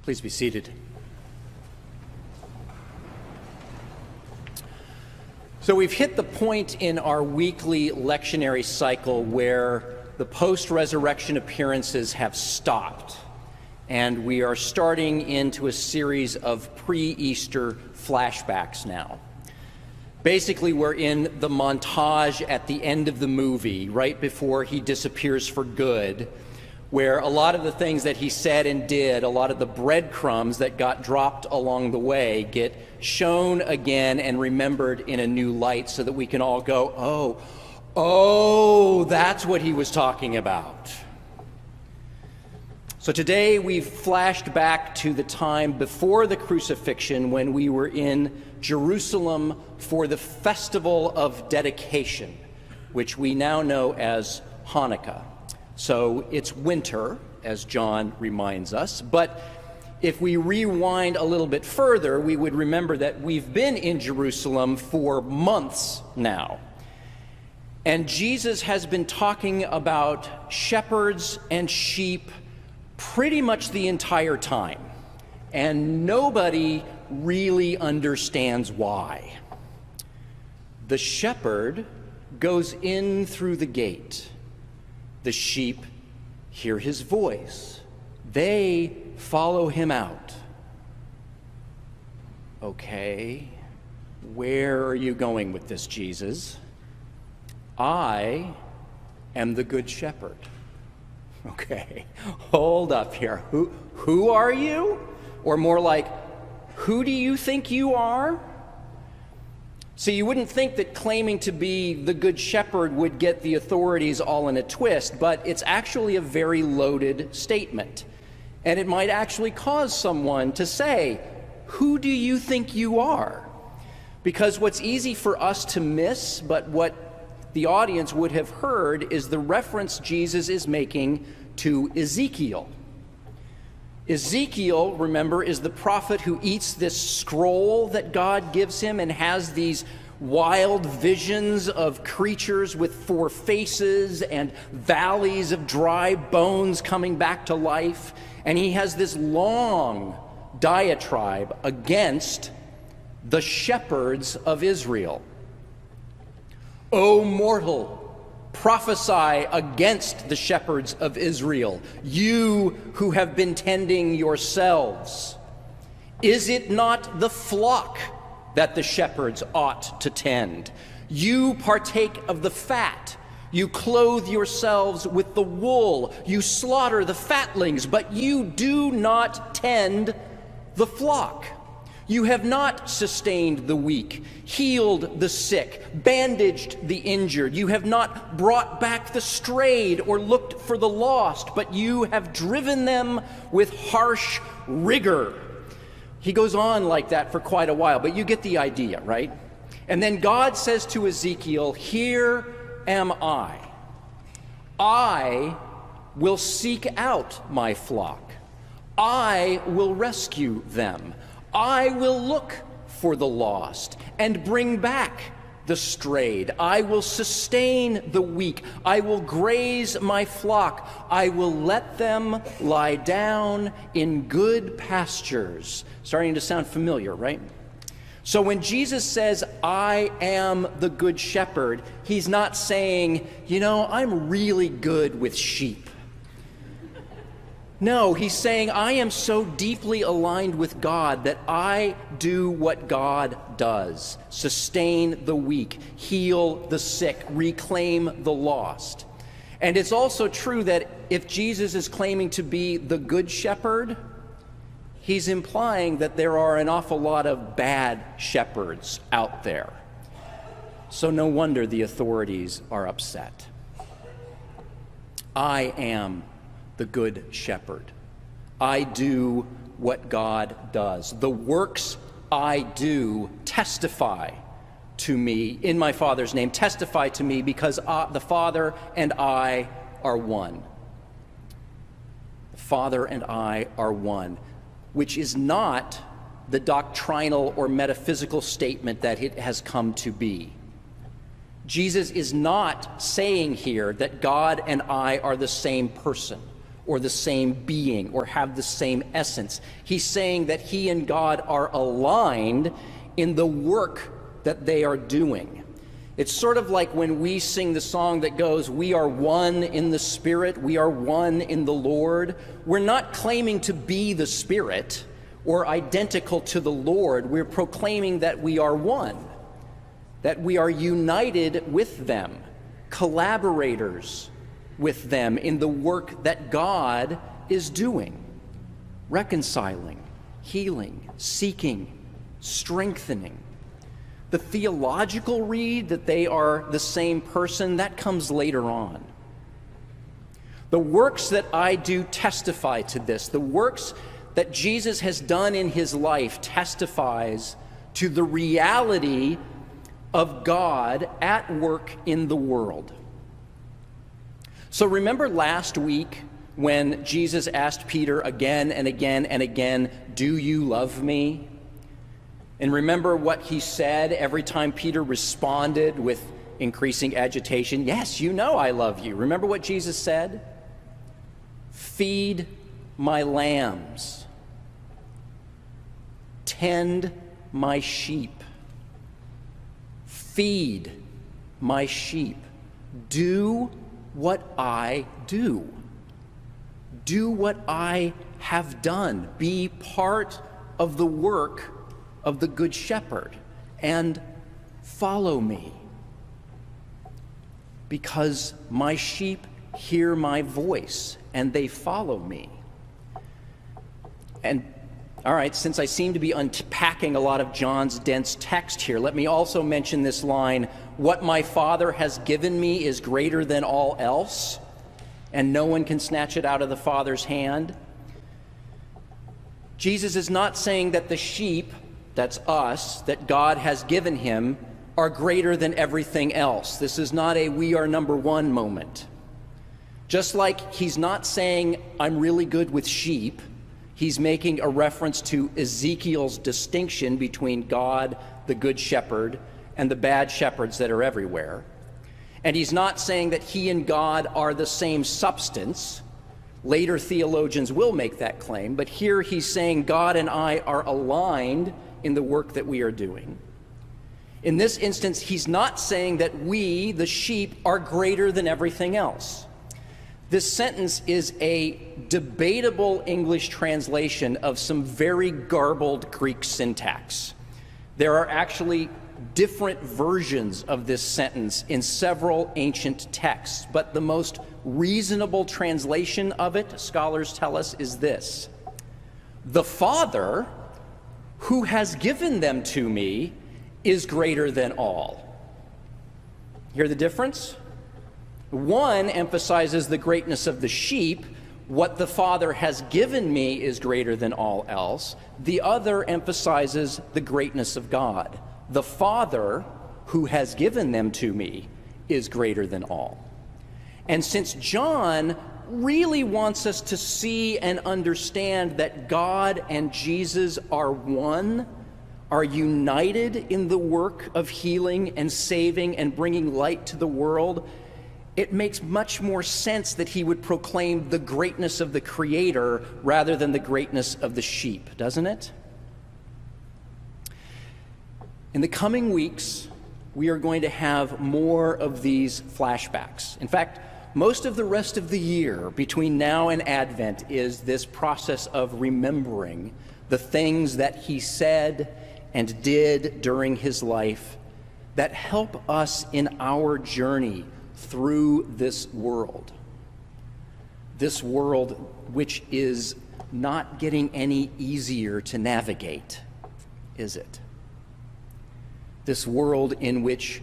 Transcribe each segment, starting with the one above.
Please be seated. So we've hit the point in our weekly lectionary cycle where the post-resurrection appearances have stopped, and we are starting into a series of pre-Easter flashbacks now. Basically, we're in the montage at the end of the movie, right before he disappears for good, where a lot of the things that he said and did, a lot of the breadcrumbs that got dropped along the way, get shown again and remembered in a new light so that we can all go, oh, that's what he was talking about. So today we've flashed back to the time before the crucifixion when we were in Jerusalem for the festival of dedication, which we now know as Hanukkah. So it's winter, as John reminds us, but if we rewind a little bit further, we would remember that we've been in Jerusalem for months now. And Jesus has been talking about shepherds and sheep pretty much the entire time. And nobody really understands why. The shepherd goes in through the gate. The sheep hear his voice. They follow him out. Okay, where are you going with this, Jesus? I am the good shepherd. Okay, hold up here. Who are you? Or more like, who do you think you are? So you wouldn't think that claiming to be the good shepherd would get the authorities all in a twist, but it's actually a very loaded statement. And it might actually cause someone to say, who do you think you are? Because what's easy for us to miss, but what the audience would have heard, is the reference Jesus is making to Ezekiel. Ezekiel, remember, is the prophet who eats this scroll that God gives him and has these wild visions of creatures with four faces and valleys of dry bones coming back to life. And he has this long diatribe against the shepherds of Israel. O mortal, prophesy against the shepherds of Israel, you who have been tending yourselves. Is it not the flock that the shepherds ought to tend? You partake of the fat. You clothe yourselves with the wool. You slaughter the fatlings, but you do not tend the flock. You have not sustained the weak, healed the sick, bandaged the injured. You have not brought back the strayed or looked for the lost, but you have driven them with harsh rigor. He goes on like that for quite a while, but you get the idea, right? And then God says to Ezekiel, here am I. I will seek out my flock. I will rescue them. I will look for the lost and bring back the strayed. I will sustain the weak. I will graze my flock. I will let them lie down in good pastures. Starting to sound familiar, right? So when Jesus says, I am the good shepherd, he's not saying, I'm really good with sheep. No, he's saying, I am so deeply aligned with God that I do what God does. Sustain the weak, heal the sick, reclaim the lost. And it's also true that if Jesus is claiming to be the good shepherd, he's implying that there are an awful lot of bad shepherds out there. So no wonder the authorities are upset. I am the good shepherd. I do what God does. The works I do testify to me in my Father's name, testify to me because the Father and I are one. The Father and I are one, which is not the doctrinal or metaphysical statement that it has come to be. Jesus is not saying here that God and I are the same person, or the same being or have the same essence. He's saying that he and God are aligned in the work that they are doing. It's sort of like when we sing the song that goes, "We are one in the Spirit, we are one in the Lord." We're not claiming to be the Spirit or identical to the Lord. We're proclaiming that we are one, that we are united with them, collaborators with them in the work that God is doing, reconciling, healing, seeking, strengthening. The theological read that they are the same person, that comes later on. The works that I do testify to this. The works that Jesus has done in his life testifies to the reality of God at work in the world. So remember last week when Jesus asked Peter again and again and again, "Do you love me?" And remember what he said every time Peter responded with increasing agitation? "Yes, you know I love you." Remember what Jesus said? "Feed my lambs. Tend my sheep. Feed my sheep. Do what I do. Do what I have done. Be part of the work of the Good Shepherd and follow me. Because my sheep hear my voice and they follow me." And all right, since I seem to be unpacking a lot of John's dense text here, let me also mention this line, "What my Father has given me is greater than all else, and no one can snatch it out of the Father's hand." Jesus is not saying that the sheep, that's us, that God has given him, are greater than everything else. This is not a "we are number one" moment. Just like he's not saying, "I'm really good with sheep," he's making a reference to Ezekiel's distinction between God, the Good Shepherd, and the bad shepherds that are everywhere. And he's not saying that he and God are the same substance. Later theologians will make that claim, but here he's saying God and I are aligned in the work that we are doing. In this instance, he's not saying that we, the sheep, are greater than everything else. This sentence is a debatable English translation of some very garbled Greek syntax. There are actually different versions of this sentence in several ancient texts, but the most reasonable translation of it, scholars tell us, is this: "The Father who has given them to me is greater than all." Hear the difference? One emphasizes the greatness of the sheep. What the Father has given me is greater than all else. The other emphasizes the greatness of God. The Father who has given them to me is greater than all. And since John really wants us to see and understand that God and Jesus are one, are united in the work of healing and saving and bringing light to the world, it makes much more sense that he would proclaim the greatness of the Creator rather than the greatness of the sheep, doesn't it? In the coming weeks, we are going to have more of these flashbacks. In fact, most of the rest of the year between now and Advent is this process of remembering the things that he said and did during his life that help us in our journey through this world which is not getting any easier to navigate, is it? This world in which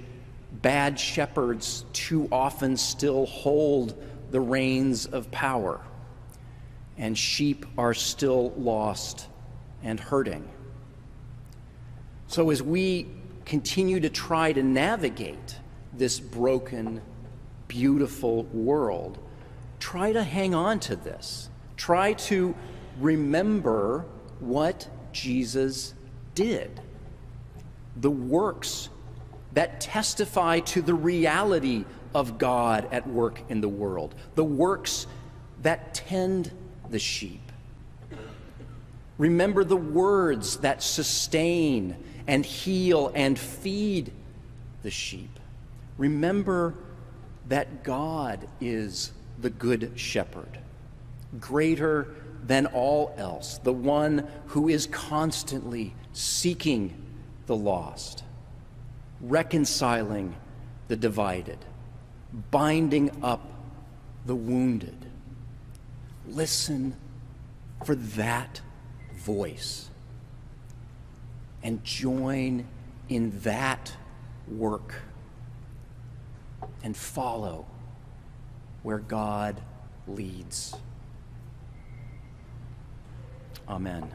bad shepherds too often still hold the reins of power, and sheep are still lost and hurting. So as we continue to try to navigate this broken, beautiful world, try to hang on to this. Try to remember what Jesus did. The works that testify to the reality of God at work in the world. The works that tend the sheep. Remember the words that sustain and heal and feed the sheep. Remember that God is the good shepherd, greater than all else, the one who is constantly seeking the lost, reconciling the divided, binding up the wounded. Listen for that voice and join in that work and follow where God leads. Amen.